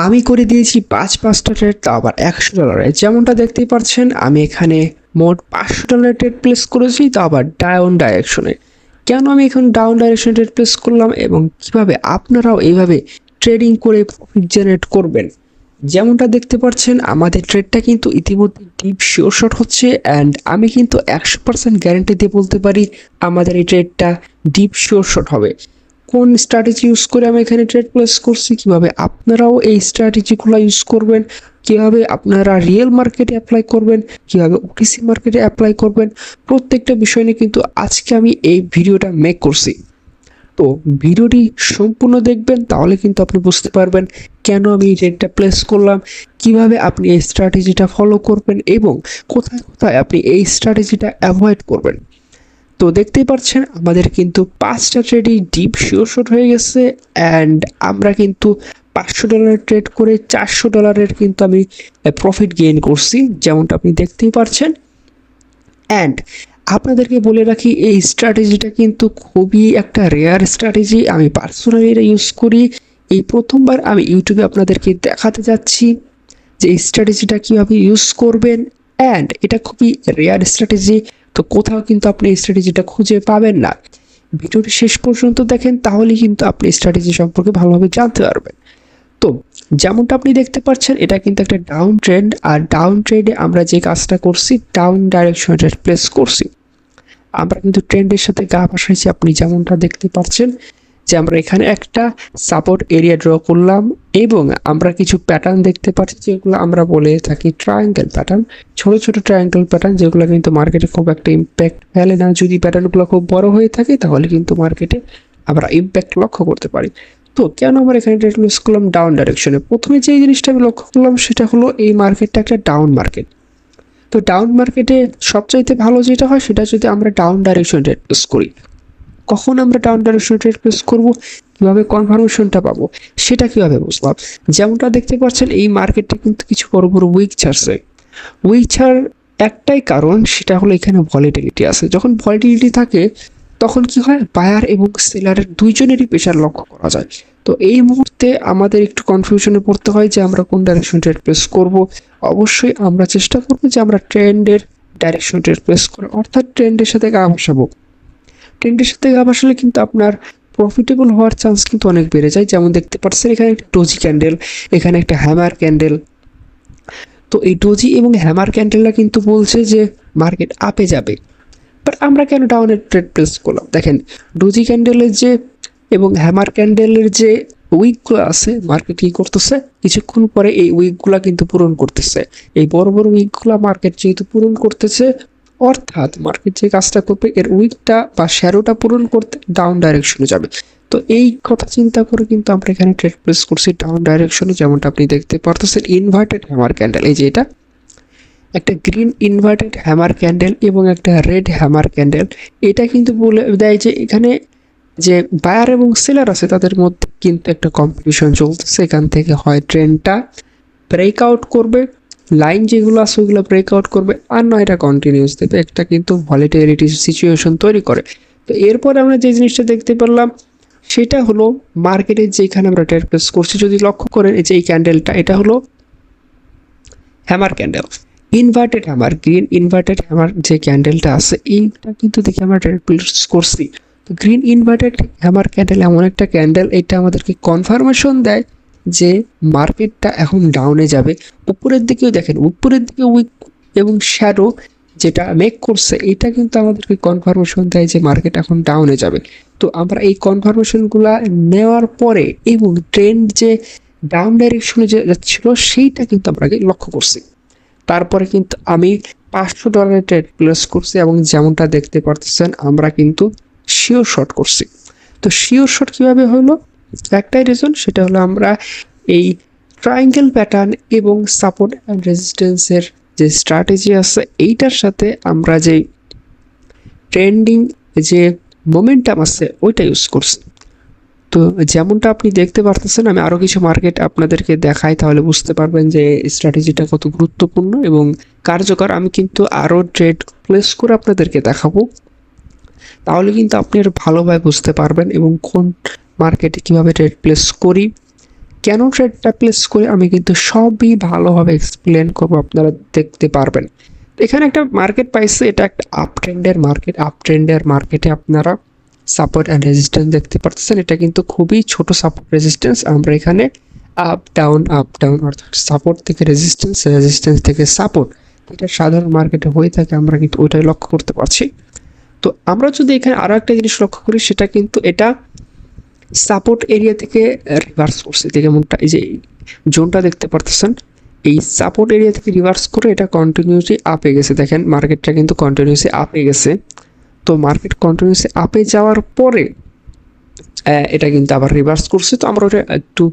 আমি করে দিয়েছি পাঁচটা ট্রেড, তাও আবার $100। যেমনটা দেখতেই পাচ্ছেন আমি এখানে মোট $500 ট্রেড প্লেস করেছি, তাও আবার ডাউন ডাইরেকশনে। কেন আমি এখন ডাউন ডাইরেকশনে ট্রেড প্লেস করলাম এবং কিভাবে আপনারাও এইভাবে ট্রেডিং করে প্রফিট জেনারেট করবেন। যেমনটা দেখতে পাচ্ছেন আমাদের ট্রেডটা কিন্তু ইতিমধ্যে ডিপ শিওর শট হচ্ছে, অ্যান্ড আমি কিন্তু 100% গ্যারান্টি দিয়ে বলতে পারি আমাদের এই ট্রেডটা ডিপ শিওর শট হবে। কোন স্ট্র্যাটেজি ইউজ করে আমি এখানে ট্রেড প্লেস করছি, কিভাবে আপনারাও এই স্ট্র্যাটেজিগুলো ইউজ করবেন, কিভাবে আপনারা রিয়েল মার্কেটে অ্যাপ্লাই করবেন, কিভাবে ওটিসি মার্কেটে অ্যাপ্লাই করবেন, প্রত্যেকটা বিষয় নিয়ে কিন্তু আজকে আমি এই ভিডিওটা মেক করছি। তো ভিডিওটি সম্পূর্ণ দেখবেন, তাহলে কিন্তু আপনি বুঝতে পারবেন কেন আমি এই ট্রেডটা প্লেস করলাম, কিভাবে আপনি এই স্ট্র্যাটেজিটা ফলো করবেন এবং কোথায় কোথায় আপনি এই স্ট্র্যাটেজিটা অ্যাভয়েড করবেন। তো দেখতেই পাচ্ছেন আমাদের কিন্তু 5টা ট্রেডই ডিপ শিওর শট হয়ে গেছে, অ্যান্ড আমরা কিন্তু $500 ট্রেড করে $400 কিন্তু আমি প্রফিট গেইন করছি, যেমনটা আপনি দেখতেই পাচ্ছেন। অ্যান্ড আপনাদেরকে বলে রাখি এই স্ট্র্যাটেজিটা কিন্তু খুবই একটা রেয়ার স্ট্র্যাটেজি, আমি পার্সোনালি এটা ইউজ করি। এই প্রথমবার আমি ইউটিউবে আপনাদেরকে দেখাতে যাচ্ছি যে এই স্ট্র্যাটেজিটা কীভাবে ইউজ করবেন, অ্যান্ড এটা খুবই রেয়ার স্ট্র্যাটেজি। তো কোথাও কিন্তু আপনি এই স্ট্র্যাটেজিটা খুঁজে পাবেন না। ভিডিওটি শেষ পর্যন্ত দেখেন, তাহলে কিন্তু আপনি স্ট্র্যাটেজি সম্পর্কে ভালোভাবে জানতে পারবেন। তো যেমনটা আপনি দেখতে পাচ্ছেন এটা কিন্তু একটা ডাউন ট্রেন্ড, আর ডাউন ট্রেন্ডে আমরা যে কাজটা করছি ডাউন ডাইরেকশনে ট্রেড প্লেস করছি। আমরা কিন্তু ট্রেন্ডের সাথে গা ভাসাইছি, আপনি যেমনটা দেখতে পাচ্ছেন যে আমরা এখানে একটা সাপোর্ট এরিয়া ড্র করলাম এবং আমরা কিছু প্যাটার্ন দেখতে পাচ্ছি যেগুলো আমরা বলে থাকি ট্রায়াঙ্গেল প্যাটার্ন, ছোট ছোট ট্রায়াঙ্গেল প্যাটার্ন, যেগুলো কিন্তু মার্কেটে খুব একটা ইম্প্যাক্ট ফেলে না। যদি প্যাটার্নগুলো খুব বড় হয়ে থাকে তাহলে কিন্তু মার্কেটে আমরা ইম্প্যাক্ট লক্ষ্য করতে পারি। তো কেন আমরা এখানে ট্রেড প্লেস করলাম ডাউন ডাইরেকশনে? প্রথমে যে জিনিসটা আমি লক্ষ্য করলাম সেটা হলো এই মার্কেটটা একটা ডাউন মার্কেট। তো ডাউন মার্কেটে সবচাইতে ভালো যেটা হয় সেটা যদি আমরা ডাউন ডাইরেকশন ট্রেড প্লেস করি। কখন আমরা ডাউন ডাইরেকশন ট্রেড প্লেস করবো, কীভাবে কনফার্মেশনটা পাবো, সেটা কীভাবে বুঝলাম? যেমনটা দেখতে পাচ্ছেন এই মার্কেটটা কিন্তু কিছু বড় বড় উইক ছাড়ছে। উইক ছাড় একটাই কারণ, সেটা হলো এখানে ভলিটিলিটি আছে। যখন ভলিটিলিটি থাকে তখন কি হয়, বায়ার এবং সেলারের দুইজনেরই প্রেশার লক্ষ্য করা যায়। তো এই মুহূর্তে আমাদের একটু কনফিউশনে পড়তে হয় যে আমরা কোন ডাইরেকশন ট্রেড প্লেস করব। অবশ্যই আমরা চেষ্টা করব যে আমরা ট্রেন্ডের ডাইরেকশন ট্রেড প্লেস করে, অর্থাৎ ট্রেন্ডের সাথে গা ভাসাবো। ট্রেন্ডের সাথে গা ভাসালে কিন্তু আপনার প্রফিটেবল হওয়ার চান্স কিন্তু অনেক বেড়ে যায়। যেমন দেখতে পাচ্ছেন এখানে একটা ডোজি ক্যান্ডেল, এখানে একটা হ্যামার ক্যান্ডেল। তো এই ডোজি এবং হ্যামার ক্যান্ডেলটা কিন্তু বলছে যে মার্কেট আপে যাবে, বাট আমরা কেন ডাউনের ট্রেড প্লেস করলাম? দেখেন ডোজি ক্যান্ডেলের যে এবং হ্যামার ক্যান্ডেলের যে উইকগুলো আছে, মার্কেট কী করতেছে, কিছুক্ষণ পরে এই উইকগুলো কিন্তু পূরণ করতেছে। এই বড় বড় উইকগুলো মার্কেট যেহেতু পূরণ করতেছে, অর্থাৎ মার্কেট যে কাজটা করবে এর উইকটা বা শ্যাডোটা পূরণ করতে ডাউন ডাইরেকশনে যাবে। তো এই কথা চিন্তা করে কিন্তু আমরা এখানে ট্রেড প্লেস করছি ডাউন ডাইরেকশনে। যেমনটা আপনি দেখতে পারতেছেন ইনভার্টেড হ্যামার ক্যান্ডেল, এই যে এটা একটা গ্রিন ইনভার্টেড হ্যামার ক্যান্ডেল এবং একটা রেড হ্যামার ক্যান্ডেল। এটা কিন্তু বলে দেয় যে এখানে যে বায়ার এবং সেলার আছে তাদের মধ্যে কিন্তু একটা কম্পিটিশন চলতেছে। এখান থেকে হয় ট্রেন্ডটা ব্রেকআউট করবে, লাইন যেগুলো আছে ওইগুলো ব্রেকআউট করবে, আর নয় এটা কন্টিনিউস দেবে, একটা কিন্তু ভলিটিলিটি সিচুয়েশন তৈরি করে। তো এরপর আমরা যে জিনিসটা দেখতে পারলাম সেটা হলো মার্কেটের যেখানে আমরা ট্রেড প্লেস করছি, যদি লক্ষ্য করেন এই যে এই ক্যান্ডেলটা, এটা হলো hammer candle, inverted hammer, green inverted hammer যে ক্যান্ডেলটা আছে এইটা কিন্তু দেখে আমরা ট্রেড প্লেস করছি। তো গ্রিন ইনভার্টেড হ্যামার ক্যান্ডেল এমন একটা ক্যান্ডেল, এটা আমাদেরকে কনফার্মেশন দেয় যে মার্কেটটা এখন ডাউনে যাবে। উপরের দিকেও দেখেন, উপরের দিকে উইক এবং শ্যাডো যেটা মেক করছে এটা কিন্তু আমাদেরকে কনফার্মেশন দেয় যে মার্কেট এখন ডাউনে যাবে। তো আমরা এই কনফার্মেশনগুলো নেওয়ার পরে এবং ট্রেন্ড যে ডাউন ডাইরেকশনে যে যাচ্ছিল সেইটা কিন্তু আমরা আগে লক্ষ্য করছি। তারপরে কিন্তু আমি $500 ট্রেড প্লেস করছি এবং যেমনটা দেখতে পারতেছেন আমরা কিন্তু শিওর শট করছি। তো শিওর শট কীভাবে হলো? একটাই রিজন, সেটা হলো আমরা এই ট্রায়াঙ্গেল প্যাটার্ন এবং সাপোর্ট অ্যান্ড রেজিস্ট্যান্সের যে স্ট্র্যাটেজি আছে এইটার সাথে আমরা যে ট্রেন্ডিং যে মোমেন্টাম আছে ওইটা ইউজ করছি। তো যেমনটা আপনি দেখতে পারতেছেন, আমি আরও কিছু মার্কেট আপনাদেরকে দেখাই, তাহলে বুঝতে পারবেন যে স্ট্র্যাটেজিটা কত গুরুত্বপূর্ণ এবং কার্যকর। আমি কিন্তু আরও ট্রেড প্লেস করে আপনাদেরকে দেখাবো, তাহলে কিন্তু আপনি ভালোভাবে বুঝতে পারবেন এবং কোন মার্কেটে কীভাবে ট্রেড প্লেস করি, কেন ট্রেডটা প্লেস করে আমি কিন্তু সবই ভালোভাবে এক্সপ্লেন করবো, আপনারা দেখতে পারবেন। এখানে একটা মার্কেট পাইছে, এটা একটা আপ ট্রেন্ডের মার্কেটে আপনারা সাপোর্ট অ্যান্ড রেজিস্ট্যান্স দেখতে পাচ্ছেন। এটা কিন্তু খুবই ছোট সাপোর্ট রেজিস্ট্যান্স। আমরা এখানে আপ ডাউন অর্থাৎ সাপোর্ট থেকে রেজিস্ট্যান্স থেকে সাপোর্ট, এটা সাধারণ মার্কেটে হয়ে থাকে, আমরা কিন্তু ওইটাই লক্ষ্য করতে পারছি। তো আমরা যদি এখানে আরও একটা জিনিস লক্ষ্য করি, সেটা কিন্তু এটা সাপোর্ট এরিয়া থেকে রিভার্স করছে, যেমনটা এই যে জোনটা দেখতে পারতেছেন, এই সাপোর্ট এরিয়া থেকে রিভার্স করে এটা কন্টিনিউসলি আপে গেছে। দেখেন মার্কেটটা কিন্তু কন্টিনিউসলি আপে গেছে। তো মার্কেট কন্টিনিউসলি আপে যাওয়ার পরে এটা কিন্তু আবার রিভার্স করছে। তো আমরা ওটা একটু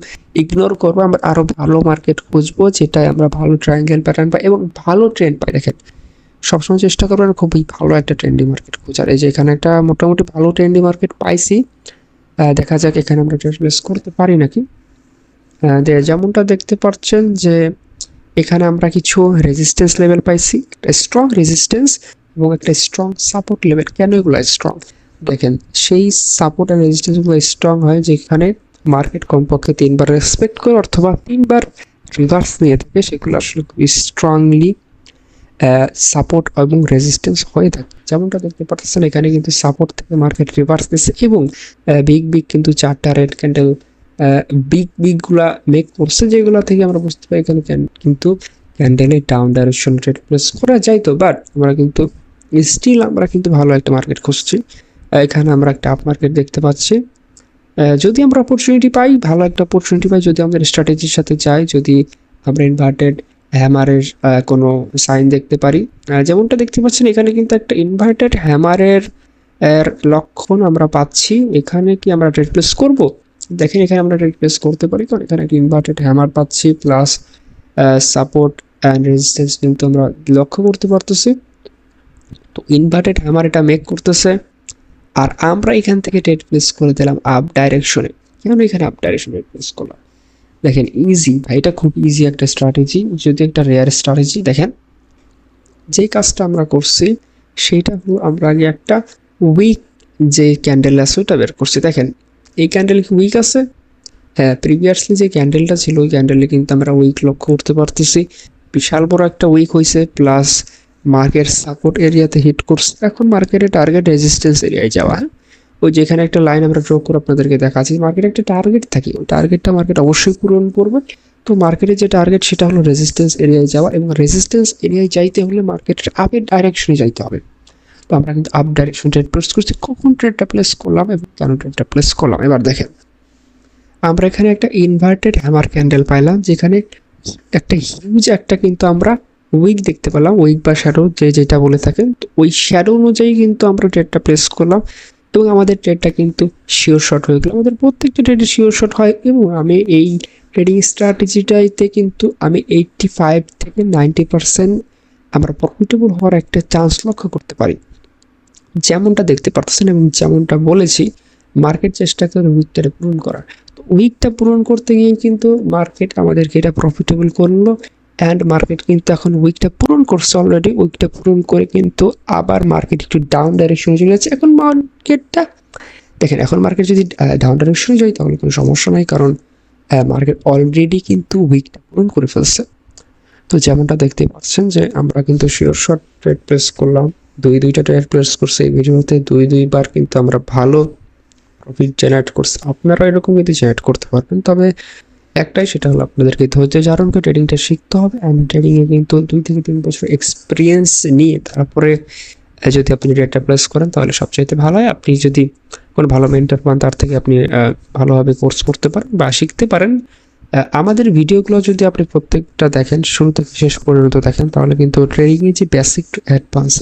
ইগনোর করবো, আমরা আরও ভালো মার্কেট খুঁজবো যেটাই আমরা ভালো ট্রায়াঙ্গেল প্যাটার্ন পাই এবং ভালো ট্রেন্ড পাই। দেখেন সবসময় চেষ্টা করবেন খুবই ভালো একটা ট্রেন্ডি মার্কেট খোঁজার। এই যে এখানে একটা মোটামুটি ভালো ট্রেন্ডি মার্কেট পাইছি, দেখা যাক এখানে আমরা ট্রেড প্লেস করতে পারি নাকি। যেমনটা দেখতে পাচ্ছেন যে এখানে আমরা কিছু রেজিস্ট্যান্স লেভেল পাইছি, একটা স্ট্রং রেজিস্ট্যান্স এবং একটা স্ট্রং সাপোর্ট লেভেল। কেন এগুলো স্ট্রং? দেখেন সেই সাপোর্ট আর রেজিস্ট্যান্সগুলো স্ট্রং হয় যেখানে মার্কেট কমপক্ষে 3বার রেসপেক্ট করে অথবা 3বার রিভার্স নিয়ে থাকে, সেগুলো আসলে খুবই স্ট্রংলি সাপোর্ট এবং রেজিস্ট্যান্স হয়ে থাকে। যেমনটা দেখতে পাচ্ছেন এখানে কিন্তু সাপোর্ট থেকে মার্কেট রিভার্স দিচ্ছে এবং বিগ কিন্তু 4টা রেড ক্যান্ডেল বিগগুলা মেক করছে, যেগুলো থেকে আমরা বুঝতে পারি এখানে কিন্তু ক্যান্ডেলে ডাউন ডাইরেকশন ট্রেড প্লেস করা যায়। তো বাট আমরা কিন্তু স্টিল আমরা কিন্তু ভালো একটা মার্কেট খুঁজছি। এখানে আমরা একটা আপ মার্কেট দেখতে পাচ্ছি। যদি আমরা অপরচুনিটি পাই, ভালো একটা অপরচুনিটি পাই, যদি আমাদের স্ট্র্যাটেজির সাথে যাই, যদি আমরা ইনভার্টেড হ্যামারের কোনো সাইন দেখতে পারি, যেমনটা দেখতে পাচ্ছেন এখানে কিন্তু একটা ইনভার্টেড হ্যামারের লক্ষণ আমরা পাচ্ছি। এখানে কি আমরা ট্রেড প্লেস করব? দেখেন এখানে আমরা ট্রেড প্লেস করতে পারি, কারণ এখানে একটা ইনভার্টেড হ্যামার পাচ্ছি, প্লাস সাপোর্ট অ্যান্ড রেজিস্ট্যান্স কিন্তু আমরা লক্ষ্য করতে পারতেছি। তো ইনভার্টেড হ্যামার এটা মেক করতেছে, আর আমরা এখান থেকে ট্রেড প্লেস করে দিলাম আপ ডাইরেকশনে। কেন এখানে আপ ডাইরেকশনে প্লেস করলাম? দেখেন ইজি ভাই, এটা খুব ইজি একটা স্ট্র্যাটেজি, যদি একটা রেয়ার স্ট্র্যাটেজি। দেখেন যে কাজটা আমরা করছি সেইটা হলো আমরা আগে একটা উইক যে ক্যান্ডেল আছে ওইটা বের করছি। দেখেন এই ক্যান্ডেল কি উইক আছে? হ্যাঁ, প্রিভিয়াসলি যে ক্যান্ডেলটা ছিল ওই ক্যান্ডেলে কিন্তু আমরা উইক লক্ষ্য করতে পারতেছি। বিশাল বড় একটা উইক হয়েছে, প্লাস মার্কেট সাপোর্ট এরিয়াতে হিট করছে। এখন মার্কেটের টার্গেট রেজিস্ট্যান্স এরিয়ায় যাওয়া। ওই যেখানে একটা লাইন আমরা ড্র করে আপনাদেরকে দেখাচ্ছি, মার্কেটে একটা টার্গেট থাকে, ওই টার্গেটটা মার্কেট অবশ্যই পূরণ করবে। তো মার্কেটের যে টার্গেট সেটা হলো রেজিস্ট্যান্স এরিয়ায় যাওয়া, এবং রেজিস্ট্যান্স এরিয়ায় যাইতে হলে মার্কেটের আপের ডাইরেকশনে যাইতে হবে। তো আমরা কিন্তু আপ ডাইরেকশন ট্রেড প্লেস করছি। কখন ট্রেডটা প্লেস করলাম এবং কেন ট্রেডটা প্লেস করলাম এবার দেখেন। আমরা এখানে একটা ইনভার্টেড হ্যামার ক্যান্ডেল পাইলাম, যেখানে একটা হিউজ একটা কিন্তু আমরা উইক দেখতে পেলাম, উইক বা শ্যাডো যেটা বলে থাকেন। তো ওই শ্যাডো অনুযায়ী কিন্তু আমরা ট্রেডটা প্লেস করলাম এবং আমাদের ট্রেডটা কিন্তু শিওর শট হয়ে গেল। আমাদের প্রত্যেকটা ট্রেডে শিওর শট হয় এবং আমি এই ট্রেডিং স্ট্র্যাটেজিটাইতে কিন্তু আমি 85 থেকে 90% আমরা প্রফিটেবল হওয়ার একটা চান্স লক্ষ্য করতে পারি। যেমনটা দেখতে পারতেছেন এবং যেমনটা বলেছি, মার্কেট চেষ্টা করে উইকটা পূরণ করার। তো উইকটা পূরণ করতে গিয়ে কিন্তু মার্কেট আমাদেরকে এটা প্রফিটেবল করলো, অ্যান্ড মার্কেট কিন্তু এখন উইকটা পূরণ করছে অলরেডি। উইকটা পূরণ করে কিন্তু আবার মার্কেট একটু ডাউন ডাইরেকশনে চলে যাচ্ছে। এখন মার্কেটটা দেখেন, এখন মার্কেট যদি ডাউন ডাইরেকশনে যায় তাহলে কোনো সমস্যা নাই, কারণ মার্কেট অলরেডি কিন্তু উইকটা পূরণ করে ফেলছে। তো যেমনটা দেখতে পাচ্ছেন যে আমরা কিন্তু শিওর শট ট্রেড প্লেস করলাম, দুইটা ট্রেড প্লেস করছে এই ভিডিওতে, দুইবার কিন্তু আমরা ভালো প্রফিট জেনারেট করছি। আপনারা এরকম কিন্তু জেনারেট করতে পারবেন, তবে একটাই, সেটা হলো আপনাদেরকে ধৈর্য ধারণ করে ট্রেডিংটা শিখতে হবে। অ্যান্ড ট্রেডিংয়ে কিন্তু 2 থেকে 3 বছর এক্সপিরিয়েন্স নিয়ে তারপরে যদি আপনি ট্রেডটা প্লেস করেন তাহলে সবচাইতে ভালো হয়। আপনি যদি কোনো ভালো মেন্টর পান, তার থেকে আপনি ভালোভাবে কোর্স করতে পারেন বা শিখতে পারেন। আমাদের ভিডিওগুলো যদি আপনি প্রত্যেকটা দেখেন, শুরু থেকে শেষ পর্যন্ত দেখেন, তাহলে কিন্তু ট্রেডিংয়ের যে বেসিক টু অ্যাডভান্স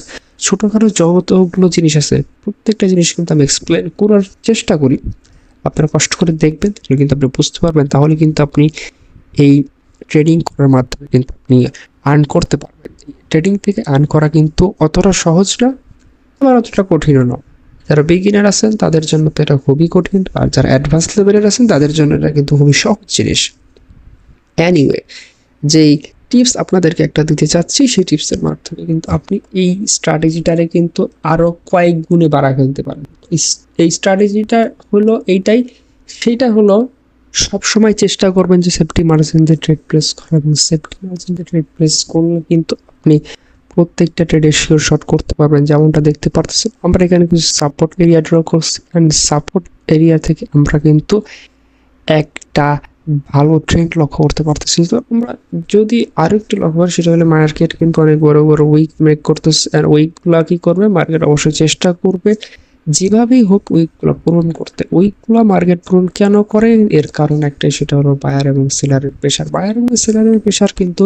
ছোটোখাটো যতগুলো জিনিস আছে প্রত্যেকটা জিনিস কিন্তু আমি এক্সপ্লেন করার চেষ্টা করি। আপনারা কষ্ট করে দেখবেন, তাহলে কিন্তু আপনি বুঝতে পারবেন, তাহলে কিন্তু আপনি এই ট্রেডিং করার মাধ্যমে কিন্তু আপনি আর্ন করতে পারবেন। ট্রেডিং থেকে আর্ন করা কিন্তু অতটা সহজ না, আবার অতটা কঠিনও না। যারা বিগিনার আছেন তাদের জন্য তো এটা খুবই কঠিন, আর যারা অ্যাডভান্স লেভেলের আছেন তাদের জন্য এটা কিন্তু খুবই সহজ জিনিস। অ্যানিওয়ে, যেই টিপস আপনাদেরকে একটা দিতে চাচ্ছি, সেই টিপসের মাধ্যমে কিন্তু আপনি এই স্ট্র্যাটেজিটারে কিন্তু আরও কয়েক গুণে বাড়া ফেলতে পারেন। এই স্ট্র্যাটেজিটা হলো এইটাই, সেইটা হলো সবসময় চেষ্টা করবেন যে সেফটি মার্জিন দিয়ে ট্রেড প্লেস করা, এবং সেফটি মার্জিন দিয়ে ট্রেড প্লেস করলে কিন্তু আপনি প্রত্যেকটা ট্রেডে শিওর শট করতে পারবেন। যেমনটা দেখতে পারতেছেন আমরা এখানে কিছু সাপোর্ট এরিয়া ড্র করছি, অ্যান্ড সাপোর্ট এরিয়া থেকে আমরা কিন্তু একটা ভালো ট্রেন্ড লক্ষ্য করতে পারতেছি। তো আমরা যদি আরো একটু লক্ষ্য করি সেটা হলে মার্কেট কিন্তু অনেক বড় বড় উইক মেক করতেছে, আর উইকগুলা কি করবে মার্কেট অবশ্যই চেষ্টা করবে যেভাবেই হোক উইকগুলো পূরণ করতে। উইকগুলো মার্কেট পূরণ কেন করে, এর কারণ একটাই, সেটা হলো বায়ার এবং সেলারের প্রেশার। বায়ার এবং সেলারের প্রেশার কিন্তু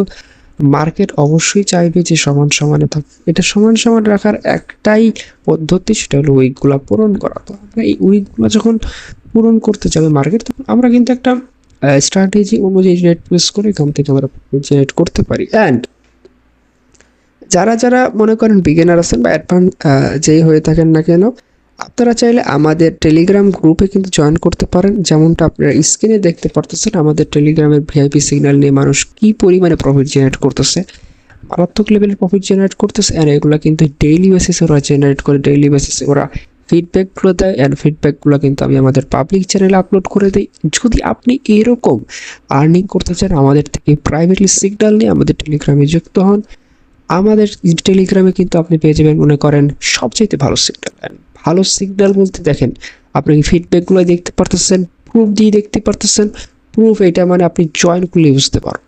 মার্কেট অবশ্যই চাইবে যে সমান সমানে থাকবে। এটা সমান সমান রাখার একটাই পদ্ধতি, সেটা হলো উইকগুলো পূরণ করা। তো আমরা এই উইকগুলো যখন পূরণ করতে যাবে মার্কেট, তখন আমরা কিন্তু একটা স্ট্র্যাটেজি অনুযায়ী জেনারেট প্লেস করে এখান থেকে আমরা জেনারেট করতে পারি। অ্যান্ড যারা যারা মনে করেন বিগিনার আছেন বা অ্যাডভান্স যেই হয়ে থাকেন না কেন, আপনারা চাইলে আমাদের টেলিগ্রাম গ্রুপে কিন্তু জয়েন করতে পারেন। যেমনটা আপনারা স্ক্রিনে দেখতে পারতেছেন, আমাদের টেলিগ্রামের ভিআইপি সিগন্যাল নিয়ে মানুষ কি পরিমাণে প্রফিট জেনারেট করতেছে, মারাত্মক লেভেলের প্রফিট জেনারেট করতেছে। অ্যান্ড এগুলো কিন্তু ডেইলি বেসিসে ওরা জেনারেট করে, ডেইলি বেসিসে ওরা ফিডব্যাকগুলো দেয়, অ্যান্ড ফিডব্যাকগুলো কিন্তু আমি আমাদের পাবলিক চ্যানেলে আপলোড করে দিই। যদি আপনি এরকম আর্নিং করতে চান আমাদের থেকে প্রাইভেটলি সিগন্যাল নিয়ে আমাদের টেলিগ্রামে যুক্ত হন। আমাদের টেলিগ্রামে কিন্তু আপনি পেয়ে যাবেন মনে করেন সবচাইতে ভালো সিগন্যাল। ভালো সিগন্যাল বলতে দেখেন, আপনি ফিডব্যাকগুলো দেখতে পারতেছেন, প্রুফ দিয়ে দেখতে পারতেছেন। প্রুফ এটা মানে আপনি জয়েন করলে বুঝতে পারবেন।